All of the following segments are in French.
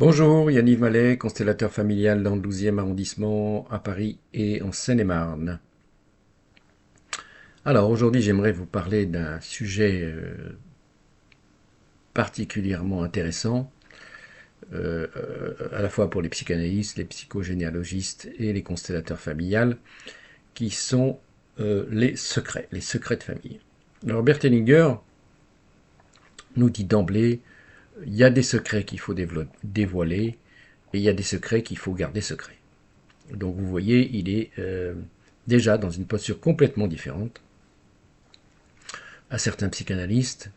Bonjour, Yannick Mallet, constellateur familial dans le 12e arrondissement à Paris et en Seine-et-Marne. Alors aujourd'hui j'aimerais vous parler d'un sujet particulièrement intéressant, à la fois pour les psychanalystes, les psychogénéalogistes et les constellateurs familiales, qui sont les secrets de famille. Alors Bert Hellinger nous dit d'emblée, il y a des secrets qu'il faut dévoiler et il y a des secrets qu'il faut garder secrets. Donc vous voyez, il est déjà dans une posture complètement différente à certains psychanalystes,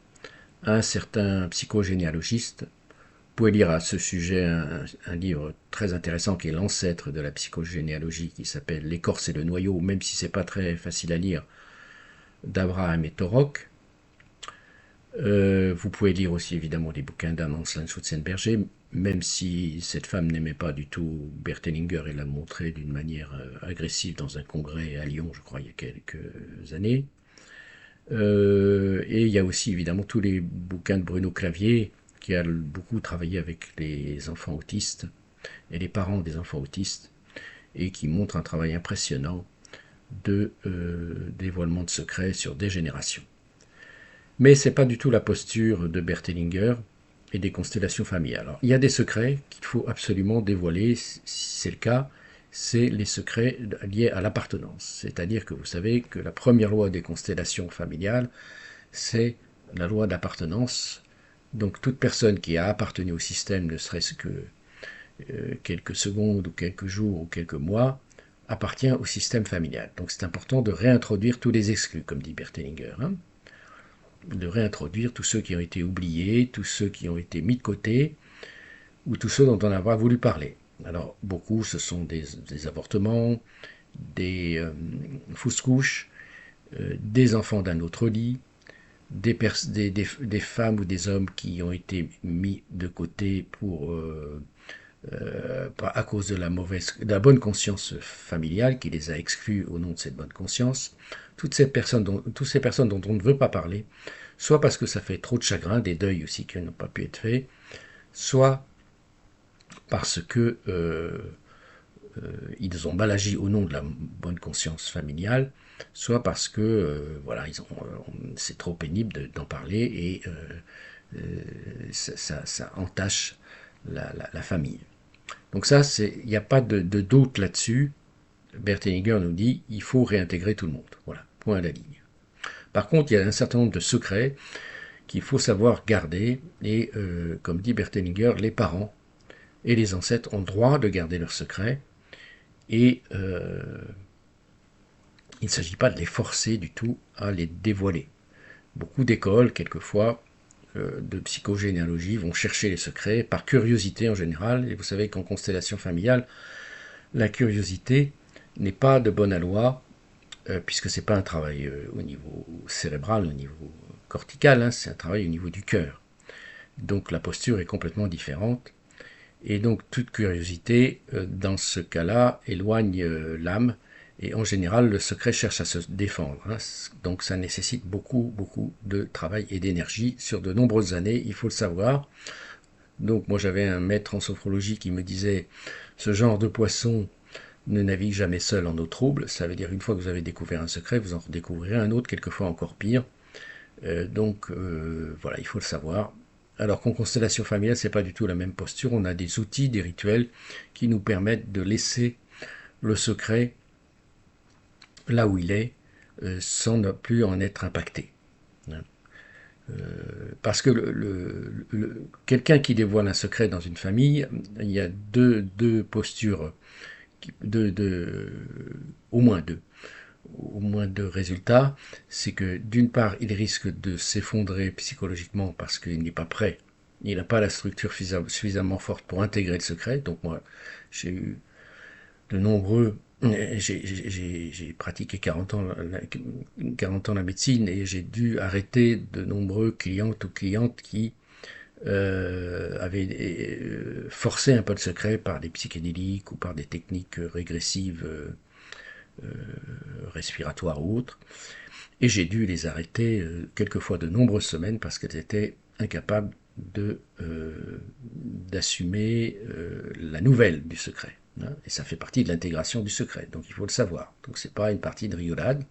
à certains psychogénéalogistes. Vous pouvez lire à ce sujet un livre très intéressant qui est l'ancêtre de la psychogénéalogie, qui s'appelle L'écorce et le noyau, même si c'est pas très facile à lire, d'Abraham et Torok. Vous pouvez lire aussi évidemment les bouquins d'Anne Schutzenberger, même si cette femme n'aimait pas du tout Bert Hellinger et l'a montré d'une manière agressive dans un congrès à Lyon, je crois, il y a quelques années. Et il y a aussi évidemment tous les bouquins de Bruno Clavier, qui a beaucoup travaillé avec les enfants autistes et les parents des enfants autistes, et qui montre un travail impressionnant de dévoilement de secrets sur des générations. Mais ce n'est pas du tout la posture de Bert Hellinger et des constellations familiales. Alors, il y a des secrets qu'il faut absolument dévoiler, si c'est le cas, c'est les secrets liés à l'appartenance. C'est-à-dire que vous savez que la première loi des constellations familiales, c'est la loi d'appartenance. Donc toute personne qui a appartenu au système, ne serait-ce que quelques secondes ou quelques jours ou quelques mois, appartient au système familial. Donc c'est important de réintroduire tous les exclus, comme dit Bert Hellinger. De réintroduire tous ceux qui ont été oubliés, tous ceux qui ont été mis de côté, ou tous ceux dont on n'a pas voulu parler. Alors beaucoup, ce sont des avortements, des fausses couches, des enfants d'un autre lit, des femmes ou des hommes qui ont été mis de côté à cause de la bonne conscience familiale qui les a exclus au nom de cette bonne conscience. Toutes ces personnes dont on ne veut pas parler, soit parce que ça fait trop de chagrin, des deuils aussi qui n'ont pas pu être faits, soit parce que ils ont mal agi au nom de la bonne conscience familiale, soit parce que voilà, c'est trop pénible d'en parler et ça entache la famille. Donc ça, il n'y a pas de doute là-dessus. Bert Hellinger nous dit il faut réintégrer tout le monde. Voilà, point à la ligne. Par contre, il y a un certain nombre de secrets qu'il faut savoir garder et, comme dit Bert Hellinger, les parents et les ancêtres ont droit de garder leurs secrets et il ne s'agit pas de les forcer du tout à les dévoiler. Beaucoup d'écoles, quelquefois, de psychogénéalogie vont chercher les secrets par curiosité en général. Et vous savez qu'en constellation familiale, la curiosité n'est pas de bonne aloi, puisque ce n'est pas un travail au niveau cérébral, au niveau cortical, c'est un travail au niveau du cœur. Donc la posture est complètement différente. Et donc toute curiosité, dans ce cas-là, éloigne l'âme. Et en général, le secret cherche à se défendre. Donc ça nécessite beaucoup, beaucoup de travail et d'énergie sur de nombreuses années, il faut le savoir. Donc moi j'avais un maître en sophrologie qui me disait, ce genre de poisson ne navigue jamais seul en eau trouble. Ça veut dire une fois que vous avez découvert un secret, vous en redécouvrirez un autre, quelquefois encore pire. Donc voilà, il faut le savoir. Alors qu'en constellation familiale, c'est pas du tout la même posture. On a des outils, des rituels qui nous permettent de laisser le secret là où il est, sans ne plus en être impacté. Parce que quelqu'un qui dévoile un secret dans une famille, il y a deux postures, au moins deux. Au moins deux résultats, c'est que d'une part, il risque de s'effondrer psychologiquement parce qu'il n'est pas prêt, il n'a pas la structure suffisamment forte pour intégrer le secret. Donc moi, j'ai eu de nombreux... J'ai pratiqué 40 ans la médecine et j'ai dû arrêter de nombreux clientes ou clientes qui avaient forcé un peu le secret par des psychédéliques ou par des techniques régressives respiratoires ou autres. Et j'ai dû les arrêter quelquefois de nombreuses semaines parce qu'elles étaient incapables d'assumer la nouvelle du secret. Hein, et ça fait partie de l'intégration du secret, donc il faut le savoir. Donc c'est pas une partie de rigolade.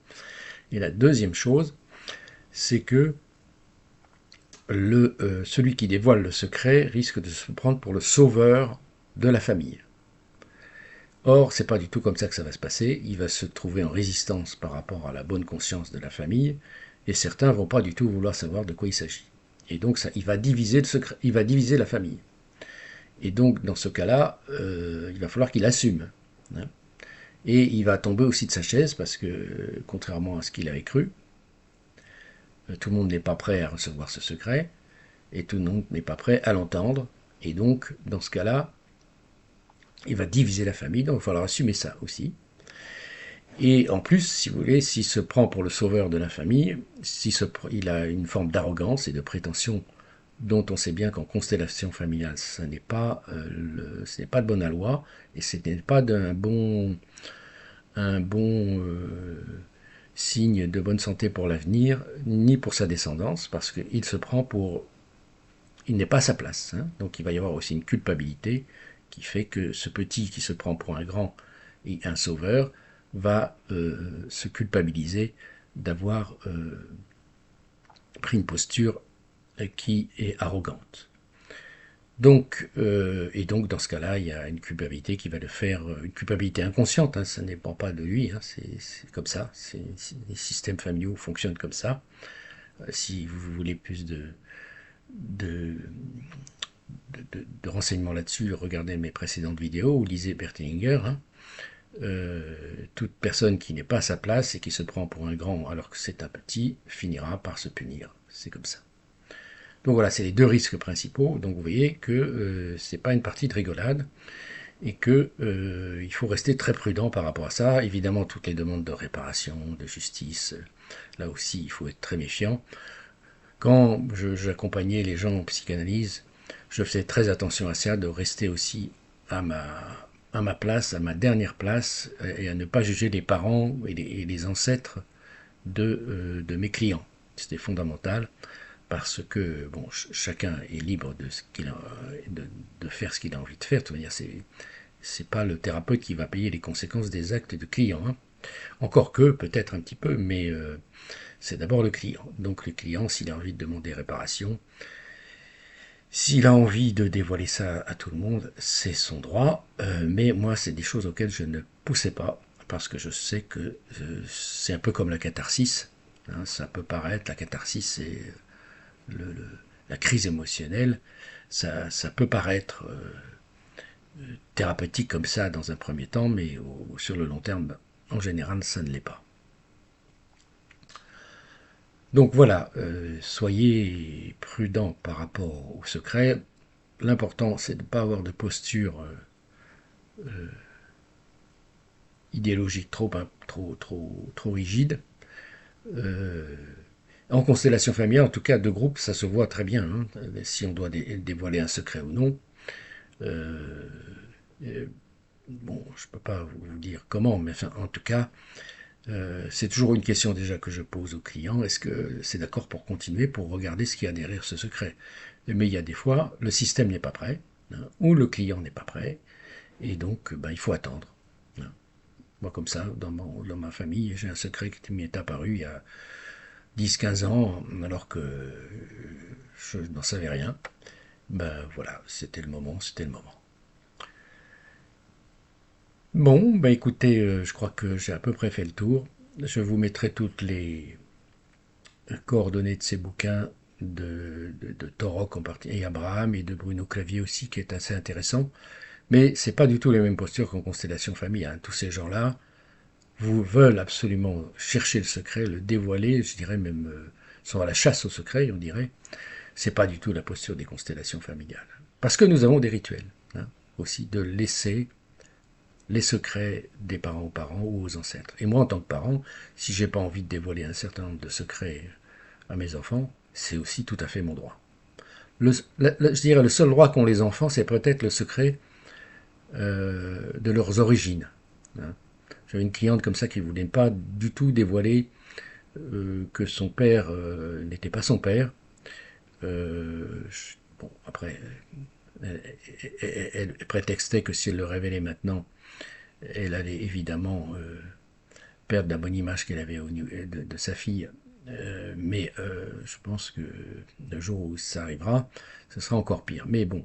Et la deuxième chose, c'est que celui qui dévoile le secret risque de se prendre pour le sauveur de la famille. Or, c'est pas du tout comme ça que ça va se passer. Il va se trouver en résistance par rapport à la bonne conscience de la famille, et certains vont pas du tout vouloir savoir de quoi il s'agit. Et donc, ça, il va diviser le secret, il va diviser la famille. Et donc, dans ce cas-là, il va falloir qu'il assume. Hein. Et il va tomber aussi de sa chaise parce que, contrairement à ce qu'il avait cru, tout le monde n'est pas prêt à recevoir ce secret, et tout le monde n'est pas prêt à l'entendre. Et donc, dans ce cas-là, il va diviser la famille, donc il va falloir assumer ça aussi. Et en plus, si vous voulez, s'il se prend pour le sauveur de la famille, il a une forme d'arrogance et de prétention dont on sait bien qu'en constellation familiale, ce n'est pas de bonne aloi, et ce n'est pas un bon signe de bonne santé pour l'avenir, ni pour sa descendance, parce qu'il se prend pour... Il n'est pas à sa place. Hein, donc il va y avoir aussi une culpabilité qui fait que ce petit qui se prend pour un grand et un sauveur va se culpabiliser d'avoir pris une posture qui est arrogante. Donc, et donc dans ce cas-là, il y a une culpabilité qui va le faire, une culpabilité inconsciente, hein, ça ne dépend pas de lui, hein, c'est comme ça, les systèmes familiaux fonctionnent comme ça. Si vous voulez plus de, de renseignements là-dessus, regardez mes précédentes vidéos ou lisez Bert Hellinger. Hein. Toute personne qui n'est pas à sa place et qui se prend pour un grand alors que c'est un petit finira par se punir. C'est comme ça. Donc voilà, c'est les deux risques principaux. Donc vous voyez que c'est pas une partie de rigolade et que il faut rester très prudent par rapport à ça. Évidemment, toutes les demandes de réparation, de justice, là aussi, il faut être très méfiant. Quand j'accompagnais les gens en psychanalyse, je faisais très attention à ça, de rester aussi à ma place, à ma dernière place, et à ne pas juger les parents et les ancêtres de mes clients. C'était fondamental parce que bon, chacun est libre de, ce qu'il a, de faire ce qu'il a envie de faire. De toute manière, c'est pas le thérapeute qui va payer les conséquences des actes du client. Hein. Encore que, peut-être un petit peu, mais c'est d'abord le client. Donc le client, s'il a envie de demander réparation, s'il a envie de dévoiler ça à tout le monde, c'est son droit. Mais moi, c'est des choses auxquelles je ne poussais pas, parce que je sais que c'est un peu comme la catharsis. Hein, ça peut paraître, la catharsis, c'est la crise émotionnelle. Ça peut paraître thérapeutique comme ça dans un premier temps, mais sur le long terme, en général, ça ne l'est pas. Donc voilà, soyez prudents par rapport au secret. L'important, c'est de ne pas avoir de posture idéologique trop rigide. En constellation familiale, en tout cas de groupe, ça se voit très bien, hein, si on doit dévoiler un secret ou non. Bon, je ne peux pas vous dire comment, mais enfin, en tout cas, c'est toujours une question déjà que je pose aux clients. Est-ce que c'est d'accord pour continuer, pour regarder ce qu'il y a derrière ce secret? Mais il y a des fois, le système n'est pas prêt, hein, ou le client n'est pas prêt, et donc il faut attendre. Hein. Moi, comme ça, dans ma famille, j'ai un secret qui m'est apparu il y a 10-15 ans, alors que je n'en savais rien. Ben voilà, c'était le moment, c'était le moment. Bon, ben écoutez, je crois que j'ai à peu près fait le tour. Je vous mettrai toutes les coordonnées de ces bouquins de Torok en partie, et Abraham et de Bruno Clavier aussi, qui est assez intéressant. Mais c'est pas du tout les mêmes postures qu'en constellation famille. Hein. Tous ces gens-là vous veulent absolument chercher le secret, le dévoiler, je dirais même sont à la chasse au secret, on dirait. C'est pas du tout la posture des constellations familiales. Parce que nous avons des rituels, hein, aussi, de laisser les secrets des parents aux parents ou aux ancêtres. Et moi, en tant que parent, si j'ai pas envie de dévoiler un certain nombre de secrets à mes enfants, c'est aussi tout à fait mon droit. Je dirais le seul droit qu'ont les enfants, c'est peut-être le secret de leurs origines. Hein. J'avais une cliente comme ça qui ne voulait pas du tout dévoiler que son père n'était pas son père. bon, après, elle prétextait que si elle le révélait maintenant, elle allait évidemment perdre la bonne image qu'elle avait de sa fille. Mais je pense que le jour où ça arrivera, ce sera encore pire. Mais bon,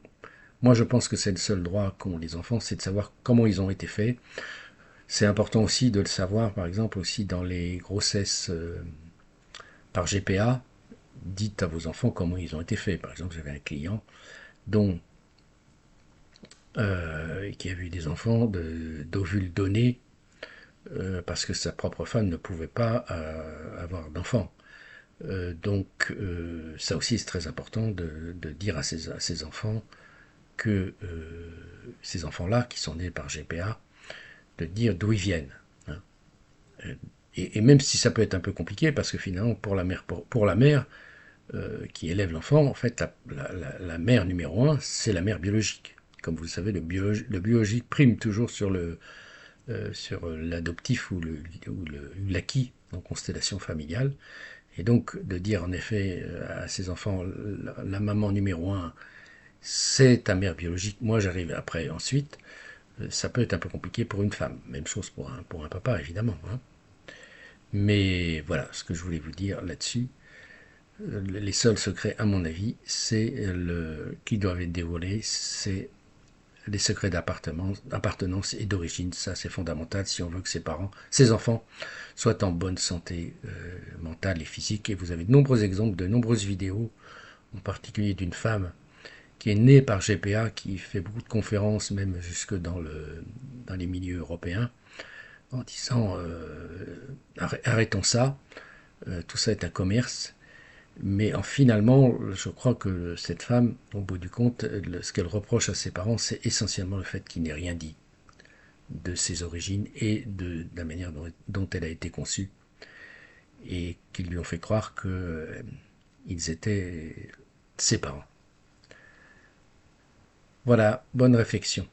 moi je pense que c'est le seul droit qu'ont les enfants, c'est de savoir comment ils ont été faits. C'est important aussi de le savoir, par exemple, aussi dans les grossesses par GPA. Dites à vos enfants comment ils ont été faits. Par exemple, j'avais un client dont qui avait eu des enfants d'ovules donnés parce que sa propre femme ne pouvait pas avoir d'enfants. Donc ça aussi c'est très important de dire à ces enfants que ces enfants-là qui sont nés par GPA, de dire d'où ils viennent. Hein. Et même si ça peut être un peu compliqué, parce que finalement pour la mère qui élève l'enfant, en fait la mère numéro un, c'est la mère biologique. Comme vous le savez, le biologique prime toujours sur l'adoptif ou l'acquis en constellation familiale. Et donc de dire en effet à ces enfants, la maman numéro un, c'est ta mère biologique, moi j'arrive après ensuite, ça peut être un peu compliqué pour une femme. Même chose pour un papa évidemment. Hein. Mais voilà ce que je voulais vous dire là-dessus. Les seuls secrets à mon avis, qui doivent être dévoilés, c'est les secrets d'appartenance et d'origine. Ça c'est fondamental si on veut que ses enfants soient en bonne santé mentale et physique. Et vous avez de nombreux exemples, de nombreuses vidéos, en particulier d'une femme qui est née par GPA, qui fait beaucoup de conférences, même jusque dans les milieux européens, en disant arrêtons ça, tout ça est un commerce. Mais finalement, je crois que cette femme, au bout du compte, ce qu'elle reproche à ses parents, c'est essentiellement le fait qu'il n'ait rien dit de ses origines et de la manière dont elle a été conçue, et qu'ils lui ont fait croire qu'ils étaient ses parents. Voilà, bonne réflexion.